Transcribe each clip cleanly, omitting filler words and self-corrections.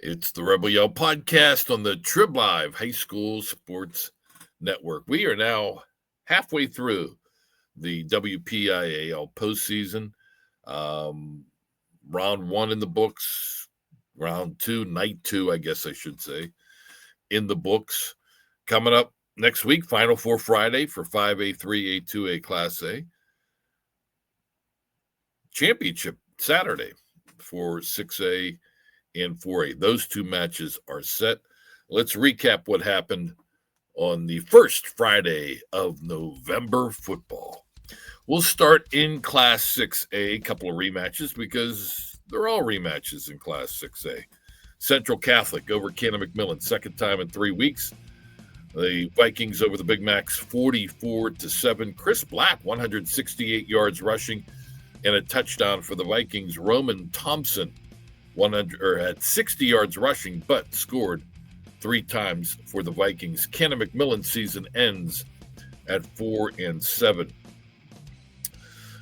It's the Rebel Yell podcast on the Trib Live High School Sports Network. We are now halfway through the WPIAL postseason. Round one in the books, round two, night two, I guess I should say, in the books. Coming up next week, Final Four Friday for 5A, 3A, 2A Class A. Championship Saturday for 6A and 4A. Those two matches are set. Let's recap what happened on the first Friday of November football. We'll start in Class 6A, a couple of rematches because they're all rematches in Class 6A. Central Catholic over Cannon McMillan, second time in 3 weeks. The Vikings over the Big Macs 44-7. Chris Black, 168 yards rushing and a touchdown for the Vikings. Roman Thompson had 60 yards rushing, but scored 3 times for the Vikings. Cannon McMillan season ends at 4-7.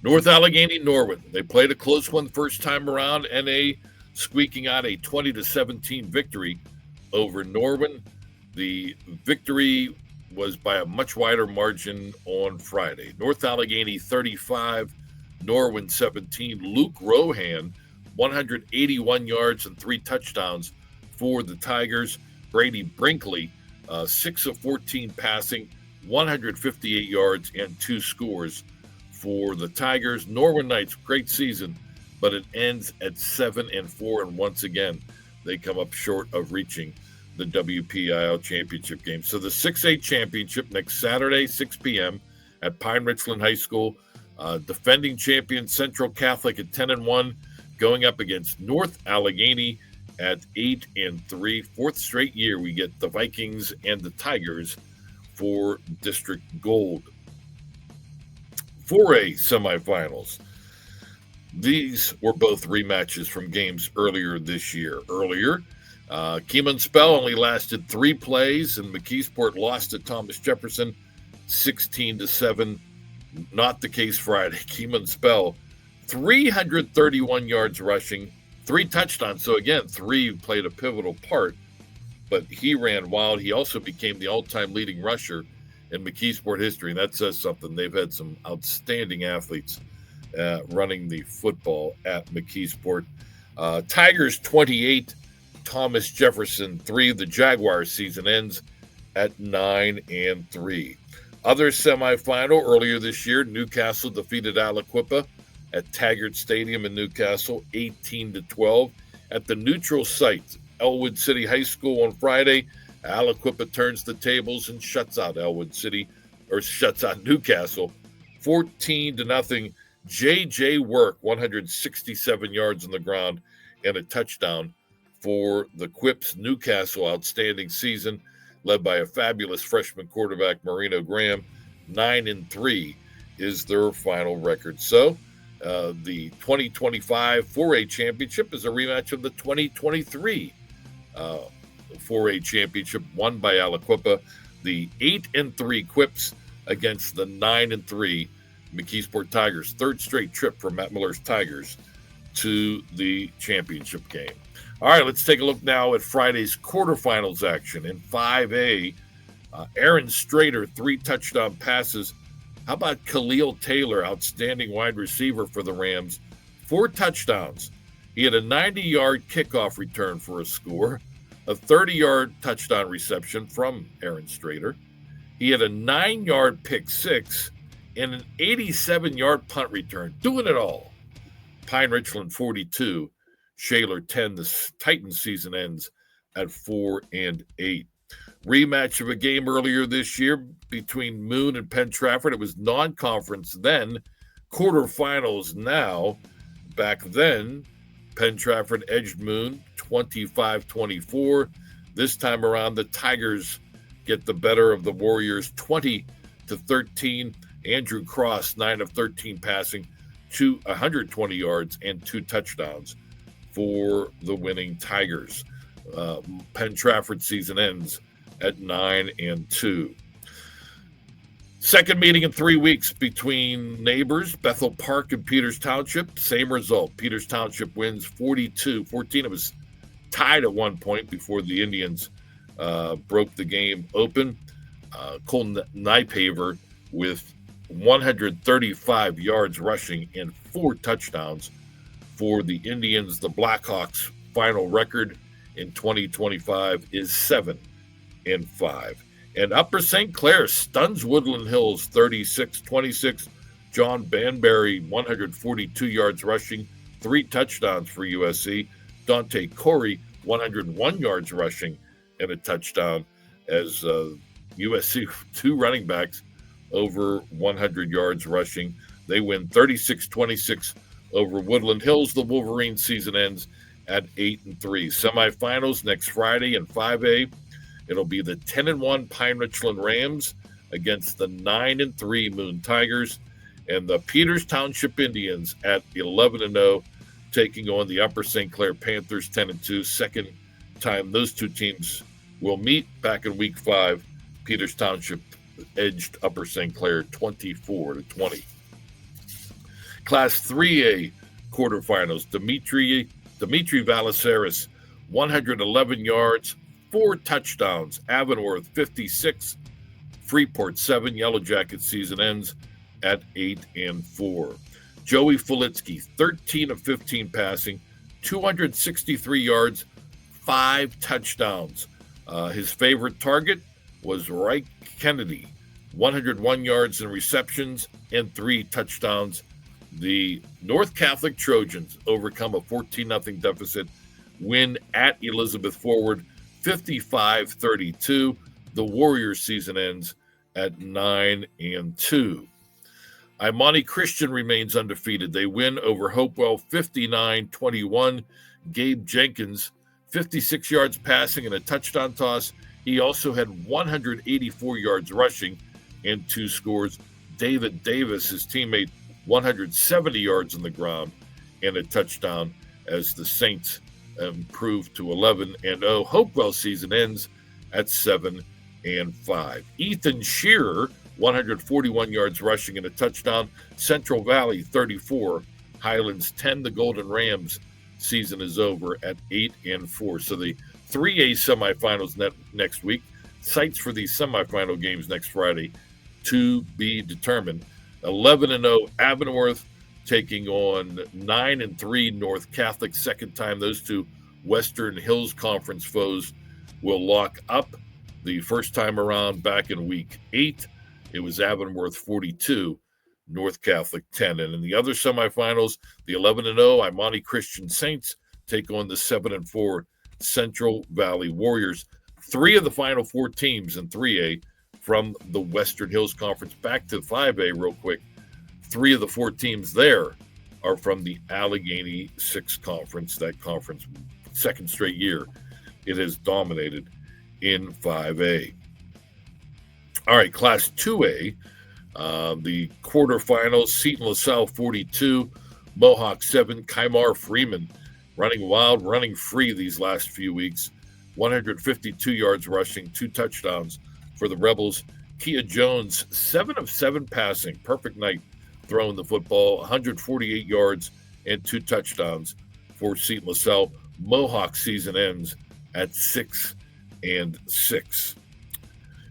North Allegheny, Norwin. They played a close one first time around. NA squeaking out a 20-17 victory over Norwin. The victory was by a much wider margin on Friday. North Allegheny 35, Norwin 17. Luke Rohan, 181 yards and 3 touchdowns for the Tigers. Brady Brinkley, 6 of 14 passing, 158 yards and 2 scores for the Tigers. Norwin Knights, great season, but it ends at 7-4, and once again, they come up short of reaching the WPIAL championship game. So the 6A championship next Saturday, 6 p.m. at Pine Richland High School. Defending champion Central Catholic at 10-1, going up against North Allegheny at 8-3. Fourth straight year we get the Vikings and the Tigers for District Gold. 4A semifinals. These were both rematches from games earlier this year. Keeman Spell only lasted 3 plays, and McKeesport lost to Thomas Jefferson 16-7. Not the case Friday. Keeman Spell, 331 yards rushing, 3 touchdowns. So again, 3 played a pivotal part, but he ran wild. He also became the all-time leading rusher in McKeesport history, and that says something. They've had some outstanding athletes running the football at McKeesport. Tigers 28, Thomas Jefferson 3. The Jaguars season ends at 9-3. Other semifinal earlier this year, Newcastle defeated Aliquippa at Taggart Stadium in Newcastle, 18-12. At the neutral site, Elwood City High School on Friday, Aliquippa turns the tables and shuts out Newcastle, 14-0. J.J. Work, 167 yards on the ground and a touchdown for the Quips. Newcastle, outstanding season, led by a fabulous freshman quarterback, Marino Graham. 9-3 is their final record. So the 2025 4A championship is a rematch of the 2023 4A championship won by Aliquippa. The 8-3 Quips against the 9-3 McKeesport Tigers. Third straight trip for Matt Miller's Tigers to the championship game. All right, let's take a look now at Friday's quarterfinals action. In 5A, Aaron Strader, 3 touchdown passes. How about Khalil Taylor, outstanding wide receiver for the Rams, 4 touchdowns. He had a 90-yard kickoff return for a score, a 30-yard touchdown reception from Aaron Strader. He had a 9-yard pick 6 and an 87-yard punt return, doing it all. Pine Richland 42. Shaler 10. The Titans season ends at 4-8. Rematch of a game earlier this year between Moon and Penn Trafford. It was non-conference then, quarterfinals now. Back then, Penn Trafford edged Moon 25-24. This time around, the Tigers get the better of the Warriors 20-13. Andrew Cross, 9 of 13 passing, 120 yards and 2 touchdowns for the winning Tigers. Penn Trafford season ends at 9-2. Second meeting in 3 weeks between neighbors, Bethel Park and Peters Township. Same result. Peters Township wins 42-14. It was tied at one point before the Indians broke the game open. Cole Nypaver with 135 yards rushing and 4 touchdowns for the Indians. The Blackhawks' final record in 2025 is 7-5. And Upper St. Clair stuns Woodland Hills 36-26. John Banbury, 142 yards rushing, 3 touchdowns for USC. Dante Corey, 101 yards rushing and a touchdown, as USC 2 running backs over 100 yards rushing. They win 36-26 over Woodland Hills. The Wolverines season ends at 8-3. Semifinals next Friday in 5A. It'll be the 10-1 Pine Richland Rams against the 9-3 Moon Tigers, and the Peters Township Indians at 11-0 taking on the Upper St. Clair Panthers 10-2. Second time those two teams will meet back in Week 5. Peters Township edged Upper St. Clair 24-20. Class 3A quarterfinals. Dimitri Valaseris, 111 yards, 4 touchdowns. Avonworth 56, Freeport 7. Yellow Jacket season ends at 8-4. Joey Fulitsky, 13 of 15 passing, 263 yards, 5 touchdowns. His favorite target was Reich Kennedy, 101 yards in receptions and 3 touchdowns. The North Catholic Trojans overcome a 14-0 deficit, win at Elizabeth Forward 55-32. The Warriors season ends at 9-2. Imani Christian remains undefeated. They win over Hopewell 59-21. Gabe Jenkins, 56 yards passing and a touchdown toss. He also had 184 yards rushing and 2 scores. David Davis, his teammate, 170 yards on the ground and a touchdown as the Saints improved to 11-0. Hopewell season ends at 7-5. Ethan Shearer, 141 yards rushing and a touchdown. Central Valley 34, Highlands 10. The Golden Rams season is over at 8-4. So the 3A semifinals next week. Sites for these semifinal games next Friday to be determined. 11-0 Avonworth taking on 9-3 North Catholic. Second time those two Western Hills Conference foes will lock up. The first time around back in Week 8, it was Avonworth 42, North Catholic 10. And in the other semifinals, the 11-0 Imani Christian Saints take on the 7-4 Central Valley Warriors. 3 of the final 4 teams in 3A from the Western Hills Conference. Back to 5A real quick. 3 of the 4 teams there are from the Allegheny 6 Conference. That conference, second straight year, it has dominated in 5A. All right, Class 2A, the quarterfinals, Seton LaSalle 42, Mohawk 7, Kymar Freeman running wild, running free these last few weeks. 152 yards rushing, 2 touchdowns for the Rebels. Kia Jones, 7 of 7 passing, perfect night throwing the football, 148 yards and 2 touchdowns for Seton LaSalle. Mohawk season ends at 6-6.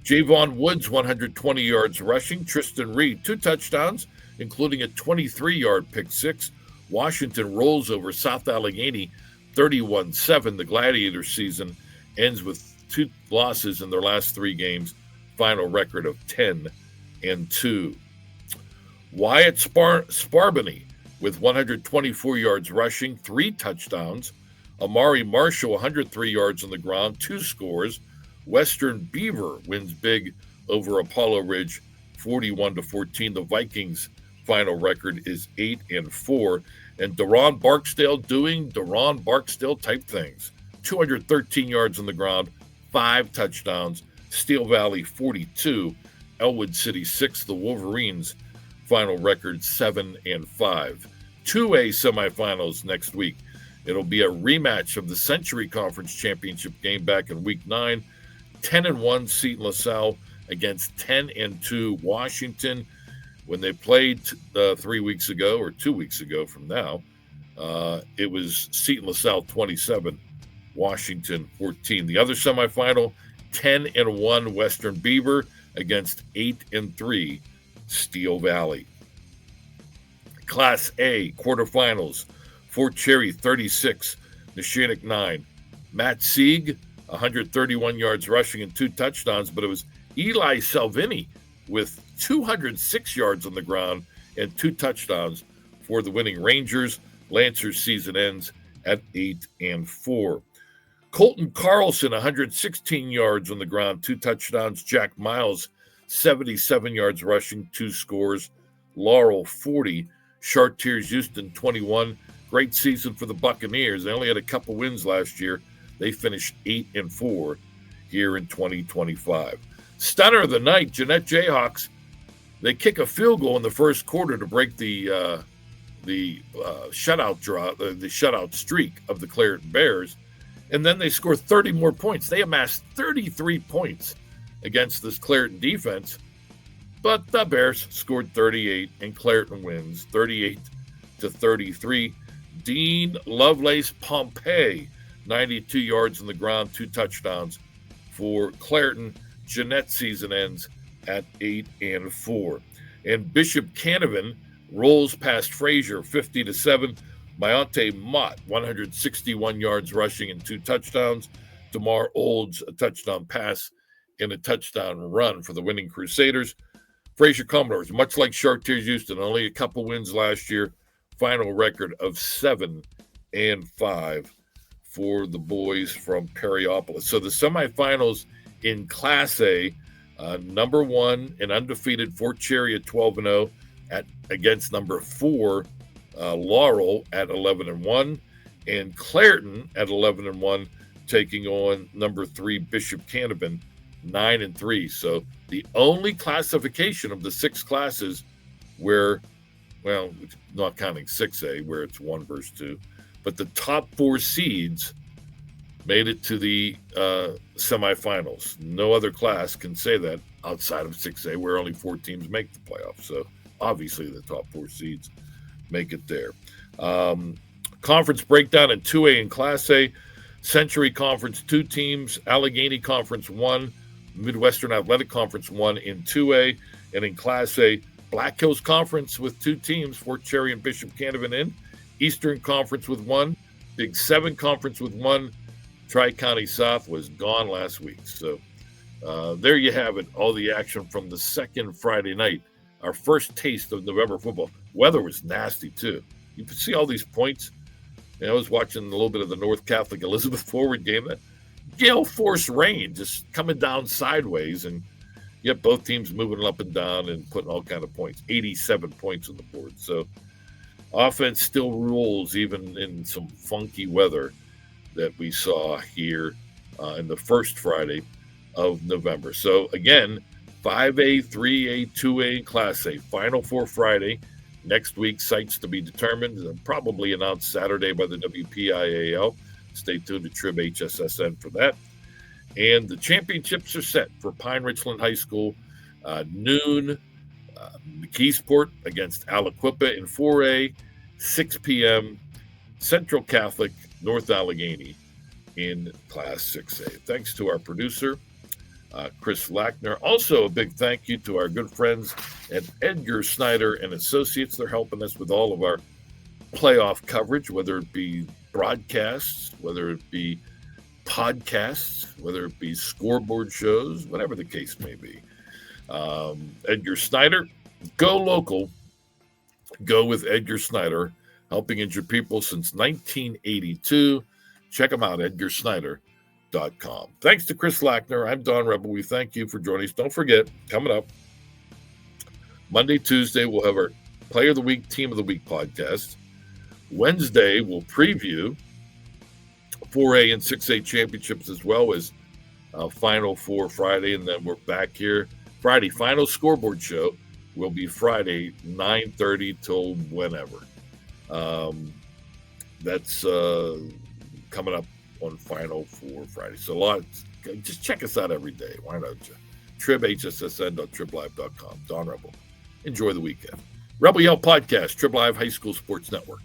Javon Woods, 120 yards rushing. Tristan Reed, 2 touchdowns, including a 23-yard pick six. Washington rolls over South Allegheny 31-7. The Gladiator season ends with 2 losses in their last 3 games. Final record of 10-2. Wyatt Sparbany with 124 yards rushing, 3 touchdowns. Amari Marshall, 103 yards on the ground, 2 scores. Western Beaver wins big over Apollo Ridge, 41-14. The Vikings' final record is 8-4. And Deron Barksdale doing Deron Barksdale type things. 213 yards on the ground, 5 touchdowns. Steel Valley 42, Elwood City 6. The Wolverines' final record 7-5. 2A semifinals next week. It'll be a rematch of the Century Conference Championship game back in Week 9. 10-1 Seton LaSalle against 10-2 Washington. When they played 3 weeks ago, or 2 weeks ago from now, it was Seton LaSalle 27, Washington 14. The other semifinal, 10-1 Western Beaver against 8-3 Steel Valley. Class A quarterfinals, Fort Cherry 36, Neshannock 9. Matt Sieg, 131 yards rushing and 2 touchdowns, but it was Eli Salvini with 206 yards on the ground and 2 touchdowns for the winning Rangers. Lancers season ends at 8-4. Colton Carlson, 116 yards on the ground, 2 touchdowns. Jack Miles, 77 yards rushing, 2 scores. Laurel, 40. Chartiers Houston, 21. Great season for the Buccaneers. They only had a couple wins last year. They finished 8-4 here in 2025. Stunner of the night, Jeanette Jayhawks. They kick a field goal in the first quarter to break the shutout streak of the Clareton Bears, and then they score 30 more points. They amassed 33 points against this Clareton defense, but the Bears scored 38, and Clareton wins 38-33. Dean Lovelace Pompey, 92 yards on the ground, 2 touchdowns for Clareton. Jeanette season ends at 8-4. And Bishop Canavan rolls past Fraser 50-7. Mayante Mott, 161 yards rushing and 2 touchdowns. DeMar Olds, a touchdown pass and a touchdown run for the winning Crusaders. Fraser Commodores, much like Chartiers Houston, only a couple wins last year. Final record of 7-5 for the boys from Perryopolis. So the semifinals in Class A, number 1 and undefeated Fort Cherry at 12-0 against number 4 Laurel at 11-1, and Clareton at 11-1 taking on number 3 Bishop Canavan 9-3. So the only classification of the 6 classes where, well, not counting 6A where it's 1 versus 2, but the top 4 seeds made it to the semifinals. No other class can say that outside of 6A, where only 4 teams make the playoffs. So obviously the top 4 seeds make it there. Conference breakdown in 2A and Class A. Century Conference, 2 teams. Allegheny Conference, 1. Midwestern Athletic Conference, 1 in 2A. And in Class A, Black Hills Conference with 2 teams, Fort Cherry and Bishop Canavan in. Eastern Conference with 1. Big 7 Conference with 1. Tri-County South was gone last week. So there you have it, all the action from the second Friday night, our first taste of November football. Weather was nasty, too. You could see all these points. I was watching a little bit of the North Catholic Elizabeth Forward game. That gale force rain just coming down sideways, and yet both teams moving up and down and putting all kind of points, 87 points on the board. So offense still rules even in some funky weather that we saw here in the first Friday of November. So again, 5A, 3A, 2A, and Class A. Final 4 Friday. Next week, sites to be determined, probably announced Saturday by the WPIAL. Stay tuned to Trib HSSN for that. And the championships are set for Pine Richland High School. Noon, McKeesport against Aliquippa in 4A. 6 p.m., Central Catholic, North Allegheny in Class 6A. Thanks to our producer, Chris Lackner. Also, a big thank you to our good friends at Edgar Snyder and Associates. They're helping us with all of our playoff coverage, whether it be broadcasts, whether it be podcasts, whether it be scoreboard shows, whatever the case may be. Edgar Snyder, go local. Go with Edgar Snyder, helping injured people since 1982. Check them out, edgarsnyder.com. Thanks to Chris Lackner. I'm Don Rebel. We thank you for joining us. Don't forget, coming up, Monday, Tuesday, we'll have our Player of the Week, Team of the Week podcast. Wednesday, we'll preview 4A and 6A championships as well as Final 4 Friday, and then we're back here Friday. Final scoreboard show will be Friday, 9:30 till whenever. That's coming up on Final 4 Friday. So just check us out every day. Why don't you? tribhssn.triblive.com. Don Rebel. Enjoy the weekend. Rebel Yell Podcast, Trib Live High School Sports Network.